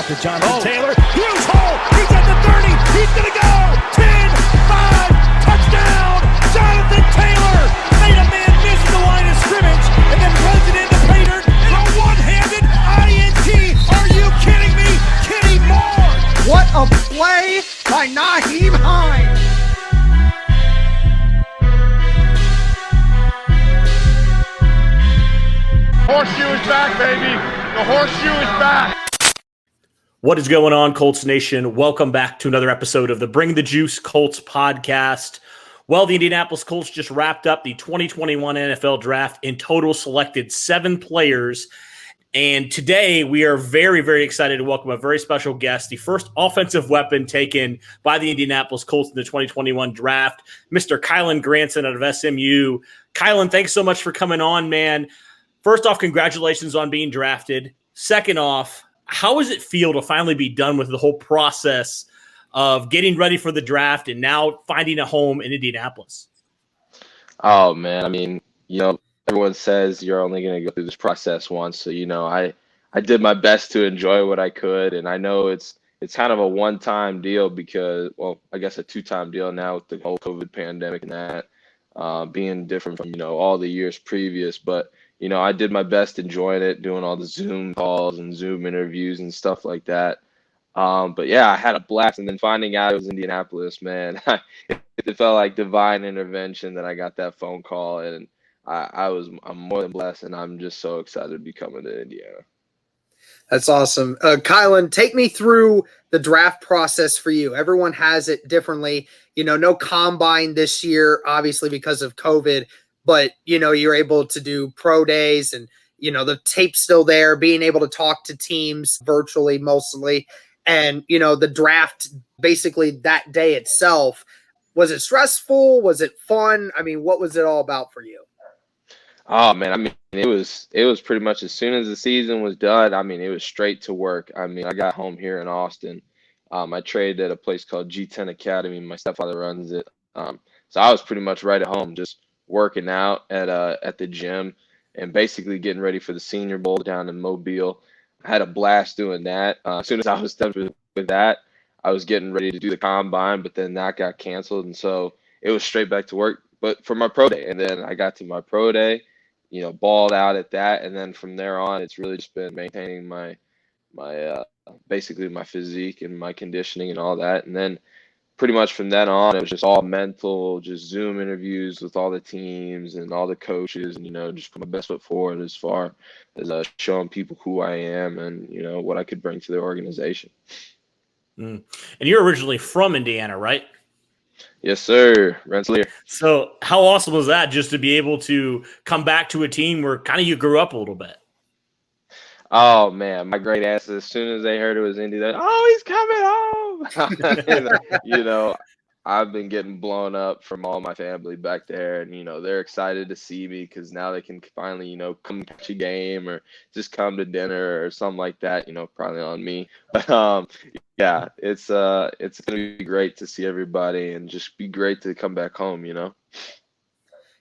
to Jonathan Taylor. Huge hole. He's at the 30. He's going to go. 10, 5, touchdown. Jonathan Taylor made a man miss the line of scrimmage and then runs it into Pater for a one-handed INT. Are you kidding me? Kenny Moore. What a play by Nyheim Hines. Horseshoe is back, baby. The horseshoe is back. What is going on, Colts Nation? Welcome back to another episode of the Bring the Juice Colts podcast. Well, the Indianapolis Colts just wrapped up the 2021 NFL Draft. In total, selected 7 players. And today we are very, very excited to welcome a very special guest, the first offensive weapon taken by the Indianapolis Colts in the 2021 Draft, Mr. Kylen Granson out of SMU. Kylen, thanks so much for coming on, man. First off, congratulations on being drafted. Second off, how does it feel to finally be done with the whole process of getting ready for the draft and now finding a home in Indianapolis? Oh, man. I mean, everyone says you're only going to go through this process once. So, I did my best to enjoy what I could. And I know it's kind of a one-time deal because, well, I guess a two-time deal now with the whole COVID pandemic and that being different from, all the years previous. But I did my best enjoying it, doing all the Zoom calls and Zoom interviews and stuff like that. But yeah, I had a blast. And then finding out it was Indianapolis, man, it felt like divine intervention that I got that phone call. And I'm more than blessed, and I'm just so excited to be coming to Indiana. That's awesome. Kylen, take me through the draft process for you. Everyone has it differently. No combine this year, obviously because of COVID. But, you're able to do pro days and, the tape's still there, being able to talk to teams virtually mostly. And, the draft, basically that day itself, was it stressful? Was it fun? I mean, what was it all about for you? Oh, man, I mean, it was pretty much as soon as the season was done, I mean, it was straight to work. I mean, I got home here in Austin. I traded at a place called G10 Academy. My stepfather runs it. So I was pretty much right at home, just working out at the gym and basically getting ready for the Senior Bowl down in Mobile. I had a blast doing that. As soon as I was done with that, I was getting ready to do the combine, but then that got canceled. And so it was straight back to work, but for my pro day. And then I got to my pro day, balled out at that. And then from there on, it's really just been maintaining my basically my physique and my conditioning and all that. And then pretty much from then on, it was just all mental, just Zoom interviews with all the teams and all the coaches, and just put my best foot forward as far as showing people who I am and what I could bring to the organization. And you're originally from Indiana, right? Yes, sir. Rensselaer. So how awesome was that, just to be able to come back to a team where kind of you grew up a little bit? Oh, man, my great ass, as soon as they heard it was Indy, they're, oh, he's coming home. I've been getting blown up from all my family back there, and, they're excited to see me because now they can finally, come catch a game or just come to dinner or something like that, probably on me. But, yeah, it's going to be great to see everybody and just be great to come back home,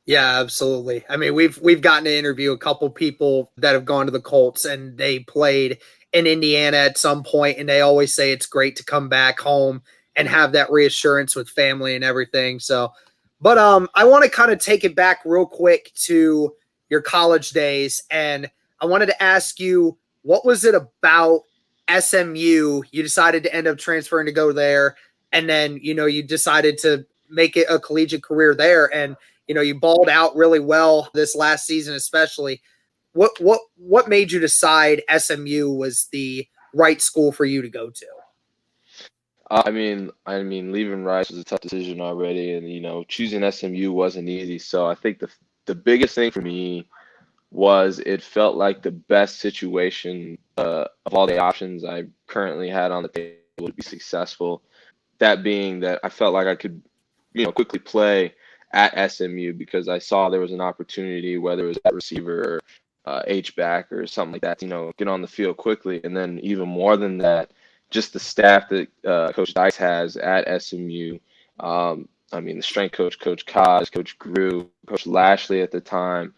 Yeah, absolutely. I mean, we've gotten to interview a couple people that have gone to the Colts and they played in Indiana at some point, and they always say it's great to come back home and have that reassurance with family and everything. So, but I want to kind of take it back real quick to your college days, and I wanted to ask you, what was it about SMU? You decided to end up transferring to go there, and then you decided to make it a collegiate career there, and you balled out really well this last season, especially. What made you decide SMU was the right school for you to go to? I mean, leaving Rice was a tough decision already, and choosing SMU wasn't easy. So I think the biggest thing for me was it felt like the best situation of all the options I currently had on the table to be successful. That being that I felt like I could, quickly play at SMU because I saw there was an opportunity, whether it was at receiver or H-back or something like that, get on the field quickly. And then even more than that, just the staff that Coach Dice has at SMU. The strength coach, Coach Kaz, Coach Grew, Coach Lashley at the time,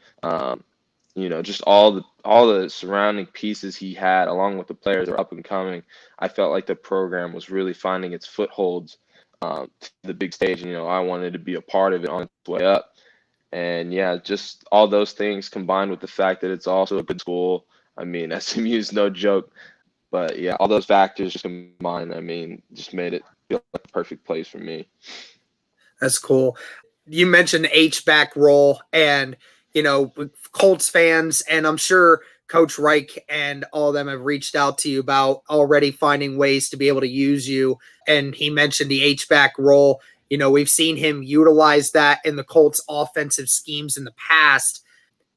just all all the surrounding pieces he had, along with the players that are up and coming, I felt like the program was really finding its footholds to the big stage. And, I wanted to be a part of it on its way up. And yeah, just all those things combined with the fact that it's also a good school. I mean, SMU is no joke, but yeah, all those factors just combined, just made it feel like the perfect place for me. That's cool. You mentioned the H-back role, and, Colts fans, and I'm sure Coach Reich and all of them have reached out to you about already finding ways to be able to use you. And he mentioned the H-back role. We've seen him utilize that in the Colts offensive schemes in the past.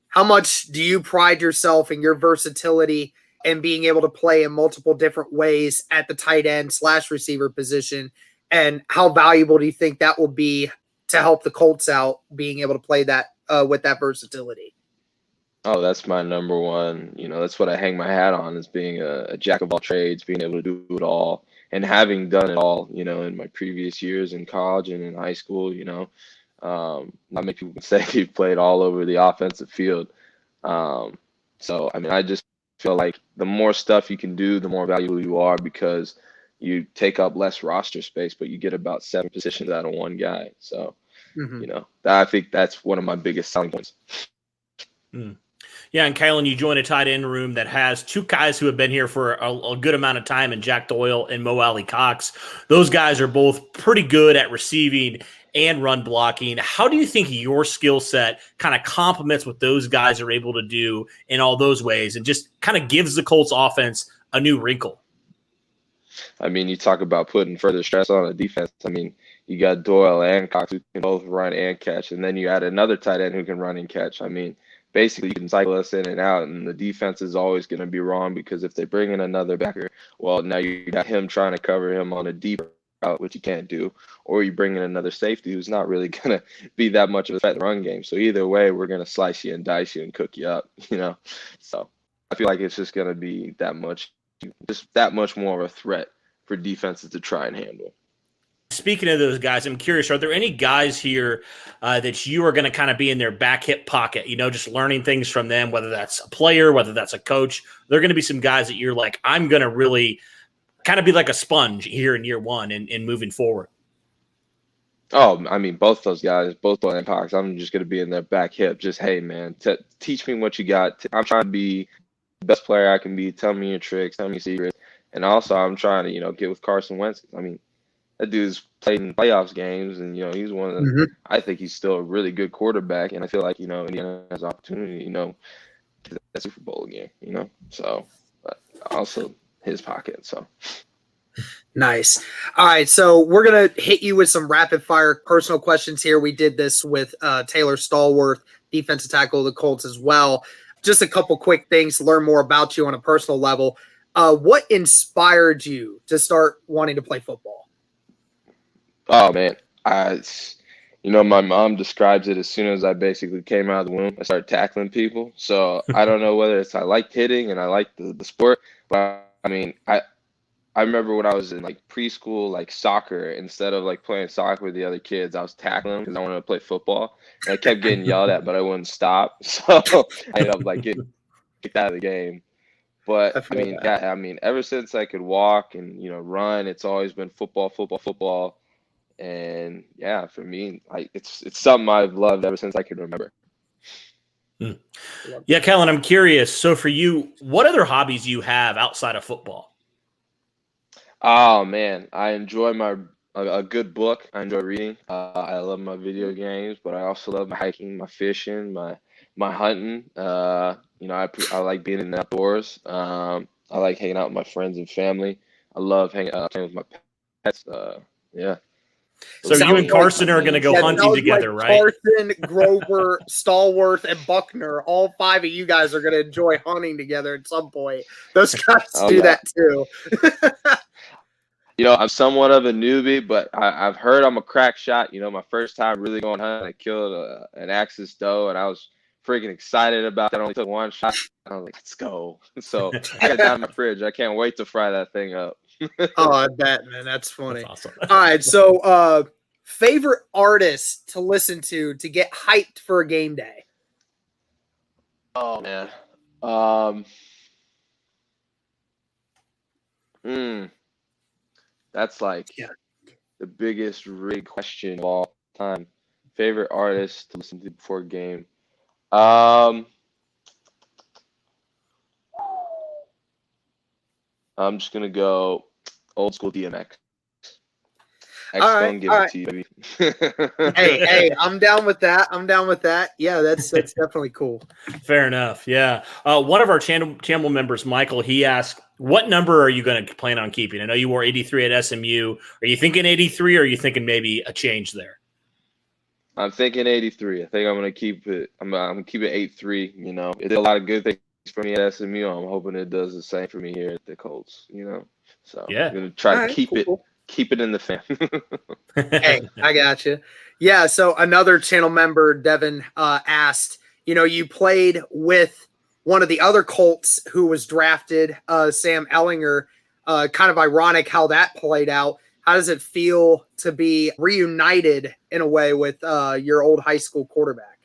How much do you pride yourself in your versatility and being able to play in multiple different ways at the tight end / receiver position? And how valuable do you think that will be to help the Colts out, being able to play that with that versatility? Oh, that's my number one. That's what I hang my hat on, is being a jack of all trades, being able to do it all, and having done it all, in my previous years in college and in high school. Not many people can say you've played all over the offensive field. So, I just feel like the more stuff you can do, the more valuable you are, because you take up less roster space, but you get about 7 positions out of one guy. So, I think that's one of my biggest selling points. Yeah, and Kylen, you join a tight end room that has 2 guys who have been here for a good amount of time, and Jack Doyle and Mo Alley Cox. Those guys are both pretty good at receiving and run blocking. How do you think your skill set kind of complements what those guys are able to do in all those ways, and just kind of gives the Colts offense a new wrinkle? You talk about putting further stress on the defense. You got Doyle and Cox who can both run and catch, and then you add another tight end who can run and catch. Basically, you can cycle us in and out, and the defense is always going to be wrong, because if they bring in another backer, well, now you got him trying to cover him on a deep route, which you can't do, or you bring in another safety who's not really going to be that much of a threat in the run game. So either way, we're going to slice you and dice you and cook you up, So I feel like it's just going to be that much more of a threat for defenses to try and handle. Speaking of those guys, I'm curious, are there any guys here that you are going to kind of be in their back hip pocket, just learning things from them, whether that's a player, whether that's a coach? There are going to be some guys that you're like, I'm going to really kind of be like a sponge here in year one and moving forward. Oh, both those guys, both Doyle and Cox, I'm just going to be in their back hip. Just, hey, man, teach me what you got. I'm trying to be the best player I can be. Tell me your tricks. Tell me your secrets. And also, I'm trying to, get with Carson Wentz. That dude's played in playoffs games, and he's one of the. I think he's still a really good quarterback, and I feel like Indiana has opportunity, to that Super Bowl again, So, but also his pocket. So. Nice. All right, so we're gonna hit you with some rapid fire personal questions here. We did this with Taylor Stallworth, defensive tackle of the Colts, as well. Just a couple quick things to learn more about you on a personal level. What inspired you to start wanting to play football? Oh man, my mom describes it as soon as I basically came out of the womb, I started tackling people. So I don't know whether it's I liked hitting and I liked the sport, but I remember when I was in preschool, soccer, instead of playing soccer with the other kids, I was tackling them because I wanted to play football, and I kept getting yelled at, but I wouldn't stop. So I ended up getting kicked out of the game. But ever since I could walk and run, it's always been football. And yeah, for me, it's something I've loved ever since I can remember. Yeah, Kylen, I'm curious. So for you, what other hobbies do you have outside of football? Oh man, I enjoy a good book. I enjoy reading. I love my video games, but I also love my hiking, my fishing, my hunting. I like being in the outdoors. I like hanging out with my friends and family. I love playing with my pets. Yeah. So you and Carson are going to go hunting together, right? Carson, Grover, Stallworth, and Buckner, all 5 of you guys are going to enjoy hunting together at some point. Those guys do that too. I'm somewhat of a newbie, but I've heard I'm a crack shot. My first time really going hunting, I killed an axis doe, and I was freaking excited about that. I only took one shot. I was like, let's go. So I got it down in my fridge. I can't wait to fry that thing up. Oh, I bet, man. That's funny. That's awesome. All right, so favorite artist to listen to get hyped for a game day? Oh man, That's like the biggest rig question of all time. Favorite artist to listen to before a game. I'm just gonna go old school DMX. X gonna give it to you, baby. Hey, I'm down with that. Yeah, that's definitely cool. Fair enough. Yeah. One of our channel members, Michael, he asked, what number are you going to plan on keeping? I know you wore 83 at SMU. Are you thinking 83 or are you thinking maybe a change there? I'm thinking 83. I think I'm gonna keep it. I'm gonna keep it 83. You know, it did a lot of good things for me at SMU. I'm hoping it does the same for me here at the Colts. You know, so yeah, I'm gonna try to keep it in the fam. Hey, I got you. Yeah. So another channel member, Devin, asked, you played with one of the other Colts who was drafted, Sam Ehlinger. Kind of ironic how that played out. How does it feel to be reunited in a way with your old high school quarterback?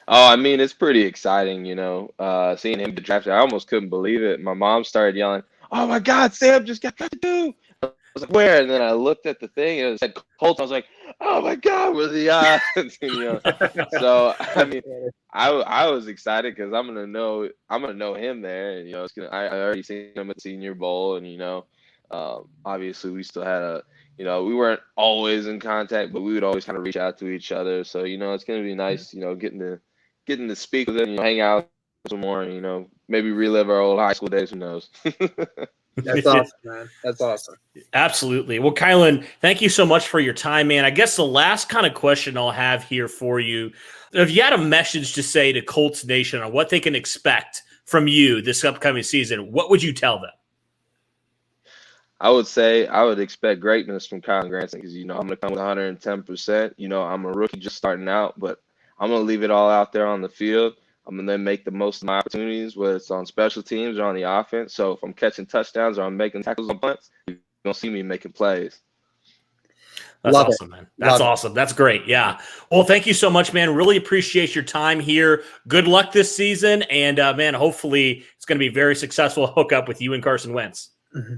Oh, I mean, it's pretty exciting, seeing him get drafted. I almost couldn't believe it. My mom started yelling, "Oh my God, Sam just got drafted too!" I was like, "Where?" And then I looked at the thing, and it said Colts. I was like, "Oh my God, where the odds?" So I mean, I was excited because I'm gonna know him there, and I already seen him at the Senior Bowl, and obviously we still had we weren't always in contact, but we would always kind of reach out to each other. So it's gonna be nice, getting to speak with him, hang out some more, maybe relive our old high school days. Who knows? That's awesome, man. That's awesome. Absolutely. Well, Kylen, thank you so much for your time, man. I guess the last kind of question I'll have here for you, if you had a message to say to Colts Nation on what they can expect from you this upcoming season, what would you tell them? I would say I would expect greatness from Kylen Granson because, I'm going to come with 110%. I'm a rookie just starting out, but I'm going to leave it all out there on the field. I'm going to make the most of my opportunities, whether it's on special teams or on the offense. So if I'm catching touchdowns or I'm making tackles on punts, you're going to see me making plays. That's awesome, man. That's awesome. That's great. Yeah. Well, thank you so much, man. Really appreciate your time here. Good luck this season. And, man, hopefully it's going to be very successful hookup with you and Carson Wentz. Mm-hmm.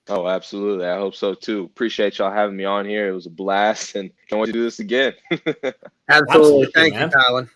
Oh, absolutely. I hope so, too. Appreciate y'all having me on here. It was a blast, and can't wait to do this again. Absolutely. Thank you, Kylen.